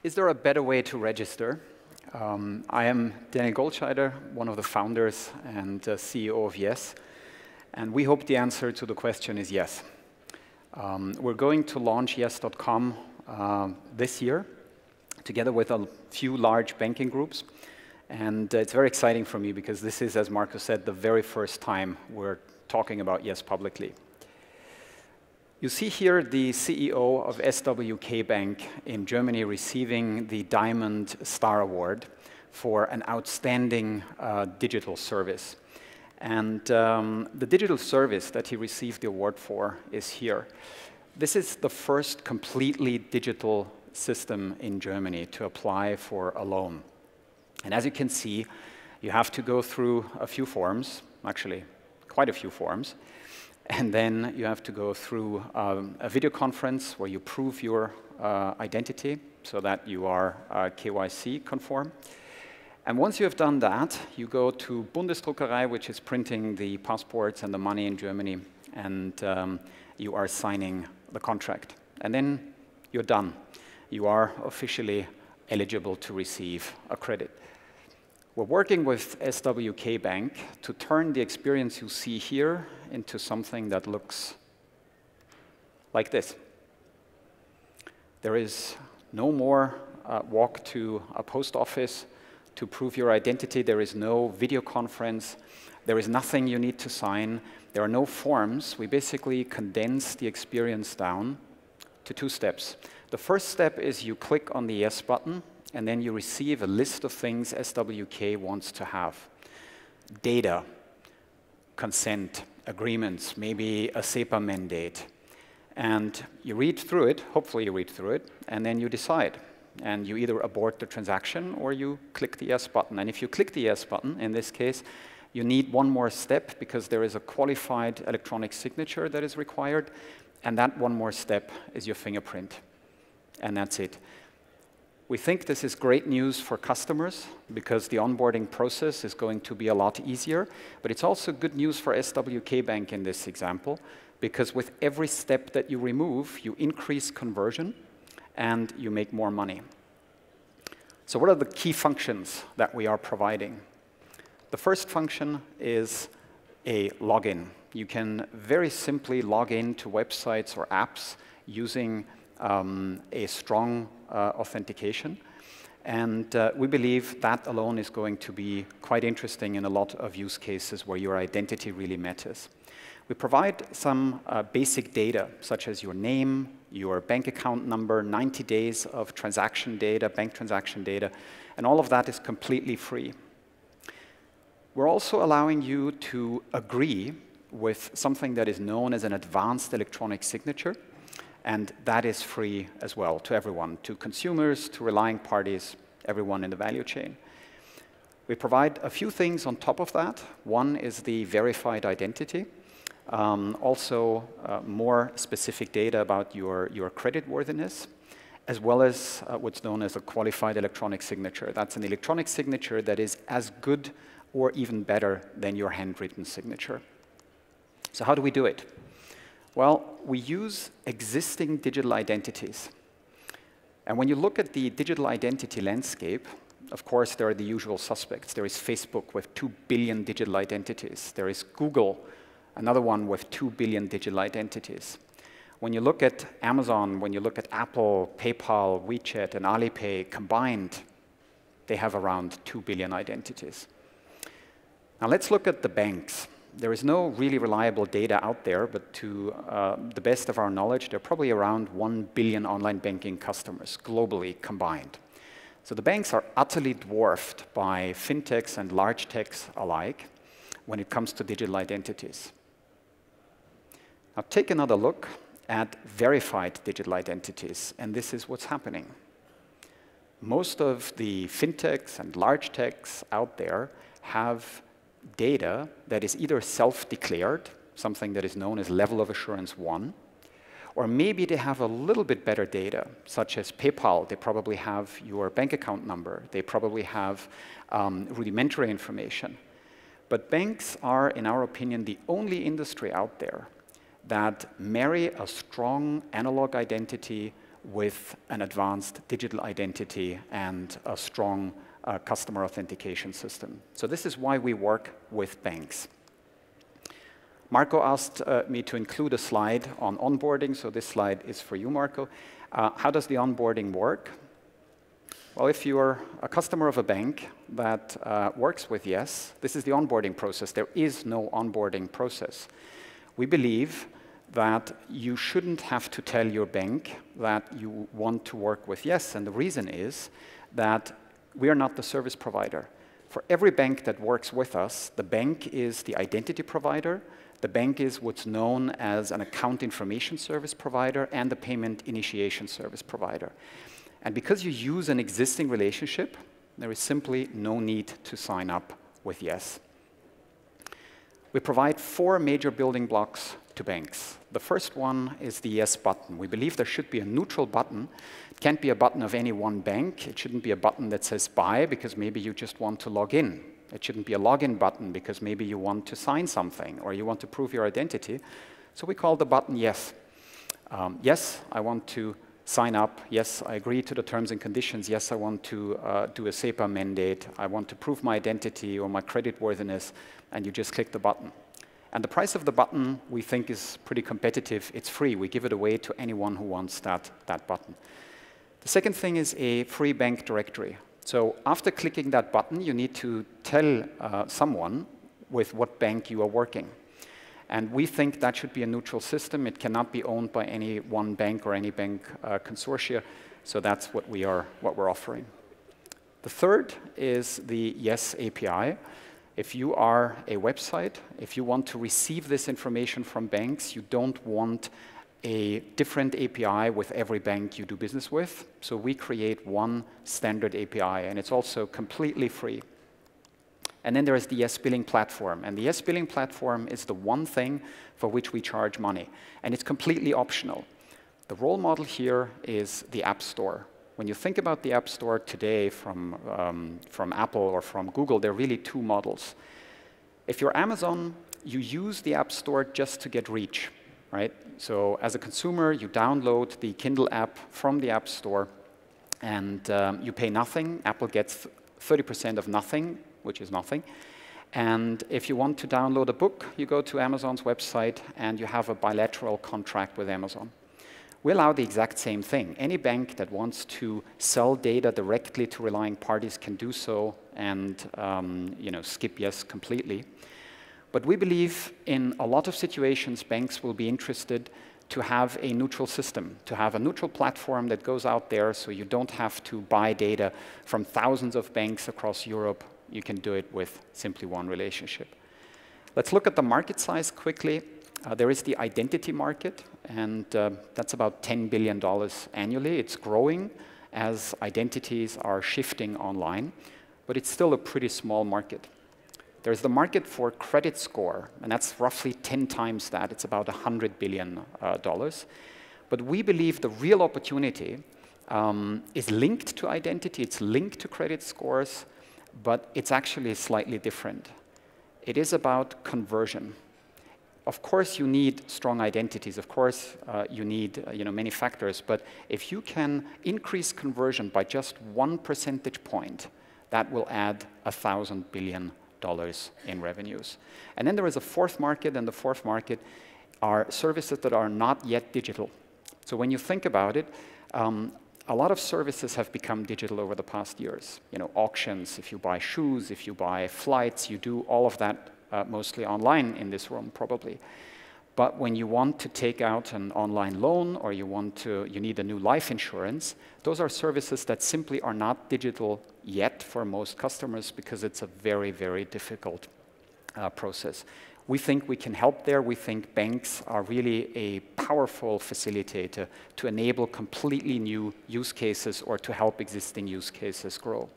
Is there a better way to register? I am Daniel Goldscheider, one of the founders and CEO of Yes, and we hope the answer to the question is yes. We're going to launch yes.com this year, together with a few large banking groups, and it's very exciting for me because this is, as Marco said, the very first time we're talking about Yes publicly. You see here the CEO of SWK Bank in Germany receiving the Diamond Star Award for an outstanding digital service. And the digital service that he received the award for is here. This is the first completely digital system in Germany to apply for a loan. And as you can see, you have to go through a few forms, actually quite a few forms. And then you have to go through a video conference where you prove your identity so that you are KYC conform. And once you have done that, you go to Bundesdruckerei, which is printing the passports and the money in Germany, and you are signing the contract. And then you're done. You are officially eligible to receive a credit. We're working with SWK Bank to turn the experience you see here into something that looks like this. There is no more walk to a post office to prove your identity. There is no video conference. There is nothing you need to sign. There are no forms. We basically condense the experience down to 2 steps. The first step is you click on the Yes button, and then you receive a list of things SWK wants to have. Data, consent, agreements, maybe a SEPA mandate. And you read through it, hopefully you read through it, and then you decide. And you either abort the transaction or you click the Yes button. And if you click the Yes button, in this case, you need one more step because there is a qualified electronic signature that is required. And that one more step is your fingerprint. And that's it. We think this is great news for customers because the onboarding process is going to be a lot easier, but it's also good news for SWK Bank in this example because with every step that you remove, you increase conversion and you make more money. So what are the key functions that we are providing? The first function is a login. You can very simply log in to websites or apps using a strong authentication. And we believe that alone is going to be quite interesting in a lot of use cases where your identity really matters. We provide some basic data, such as your name, your bank account number, 90 days of transaction data, bank transaction data, and all of that is completely free. We're also allowing you to agree with something that is known as an advanced electronic signature. And that is free as well to everyone, to consumers, to relying parties, everyone in the value chain. We provide a few things on top of that. One is the verified identity. Also, more specific data about your creditworthiness, as well as what's known as a qualified electronic signature. That's an electronic signature that is as good or even better than your handwritten signature. So how do we do it? Well, we use existing digital identities. And when you look at the digital identity landscape, of course, there are the usual suspects. There is Facebook with 2 billion digital identities. There is Google, another one with 2 billion digital identities. When you look at Amazon, when you look at Apple, PayPal, WeChat, and Alipay combined, they have around 2 billion identities. Now let's look at the banks. There is no really reliable data out there, but to the best of our knowledge, there are probably around 1 billion online banking customers globally combined. So the banks are utterly dwarfed by fintechs and large techs alike when it comes to digital identities. Now take another look at verified digital identities, and this is what's happening. Most of the fintechs and large techs out there have data that is either self-declared, something that is known as level of assurance 1, or maybe they have a little bit better data, such as PayPal. They probably have your bank account number. They probably have rudimentary information. But banks are, in our opinion, the only industry out there that marry a strong analog identity with an advanced digital identity and a strong customer authentication system. So this is why we work with banks. Marco asked me to include a slide on onboarding, so this slide is for you, Marco. How does the onboarding work? Well, if you're a customer of a bank that works with Yes, this is the onboarding process. There is no onboarding process. We believe that you shouldn't have to tell your bank that you want to work with Yes, and the reason is that we are not the service provider. For every bank that works with us, the bank is the identity provider, the bank is what's known as an account information service provider, and the payment initiation service provider. And because you use an existing relationship, there is simply no need to sign up with Yes. We provide 4 major building blocks to banks. The first one is the Yes button. We believe there should be a neutral button. It can't be a button of any one bank. It shouldn't be a button that says buy because maybe you just want to log in. It shouldn't be a login button because maybe you want to sign something or you want to prove your identity. So we call the button Yes. Yes, I want to sign up. Yes, I agree to the terms and conditions. Yes, I want to do a SEPA mandate. I want to prove my identity or my creditworthiness, and you just click the button. And the price of the button, we think, is pretty competitive. It's free. We give it away to anyone who wants that button. The second thing is a free bank directory. So after clicking that button, you need to tell someone with what bank you are working. And we think that should be a neutral system. It cannot be owned by any one bank or any bank consortia. So that's what we're offering. The third is the Yes API. If you are a website, if you want to receive this information from banks, you don't want a different API with every bank you do business with. So we create one standard API, and it's also completely free. And then there is the Yes Billing platform. And the Yes Billing platform is the one thing for which we charge money. And it's completely optional. The role model here is the App Store. When you think about the App Store today from Apple or from Google, there are really 2 models. If you're Amazon, you use the App Store just to get reach, right? So as a consumer, you download the Kindle app from the App Store, and you pay nothing. Apple gets 30% of nothing, which is nothing. And if you want to download a book, you go to Amazon's website, and you have a bilateral contract with Amazon. We allow the exact same thing. Any bank that wants to sell data directly to relying parties can do so and skip Yes completely. But we believe in a lot of situations, banks will be interested to have a neutral system, to have a neutral platform that goes out there so you don't have to buy data from thousands of banks across Europe. You can do it with simply one relationship. Let's look at the market size quickly. There is the identity market, and that's about $10 billion annually. It's growing as identities are shifting online, but it's still a pretty small market. There's the market for credit score, and that's roughly 10 times that. It's about $100 billion. But we believe the real opportunity is linked to identity. It's linked to credit scores, but it's actually slightly different. It is about conversion. Of course, you need strong identities. Of course, you need many factors. But if you can increase conversion by just 1 percentage point, that will add $1,000 billion in revenues. And then there is a fourth market, and the fourth market are services that are not yet digital. So when you think about it, a lot of services have become digital over the past years. Auctions, if you buy shoes, if you buy flights, you do all of that mostly online in this room, probably. But when you want to take out an online loan or you need a new life insurance, those are services that simply are not digital yet for most customers because it's a very, very difficult process. We think we can help there. We think banks are really a powerful facilitator to enable completely new use cases or to help existing use cases grow.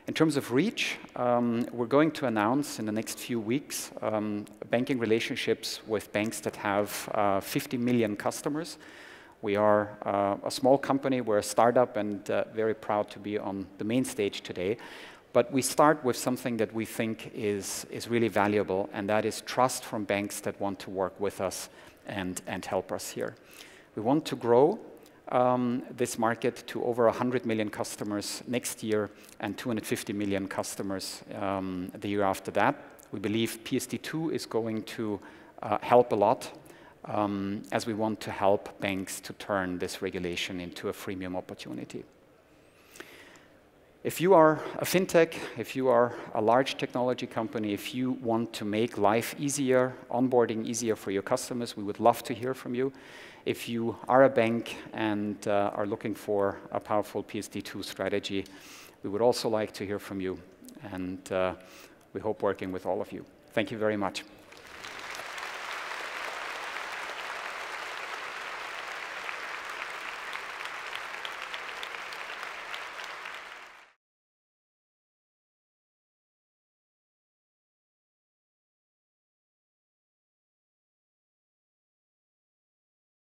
In terms of reach, we're going to announce in the next few weeks banking relationships with banks that have 50 million customers. We are a small company, we're a startup, and very proud to be on the main stage today. But we start with something that we think is really valuable, and that is trust from banks that want to work with us and help us here. We want to grow this market to over 100 million customers next year and 250 million customers the year after that. We believe PSD2 is going to help a lot as we want to help banks to turn this regulation into a freemium opportunity. If you are a fintech, if you are a large technology company, if you want to make life easier, onboarding easier for your customers, we would love to hear from you. If you are a bank and are looking for a powerful PSD2 strategy, we would also like to hear from you. And we hope working with all of you. Thank you very much.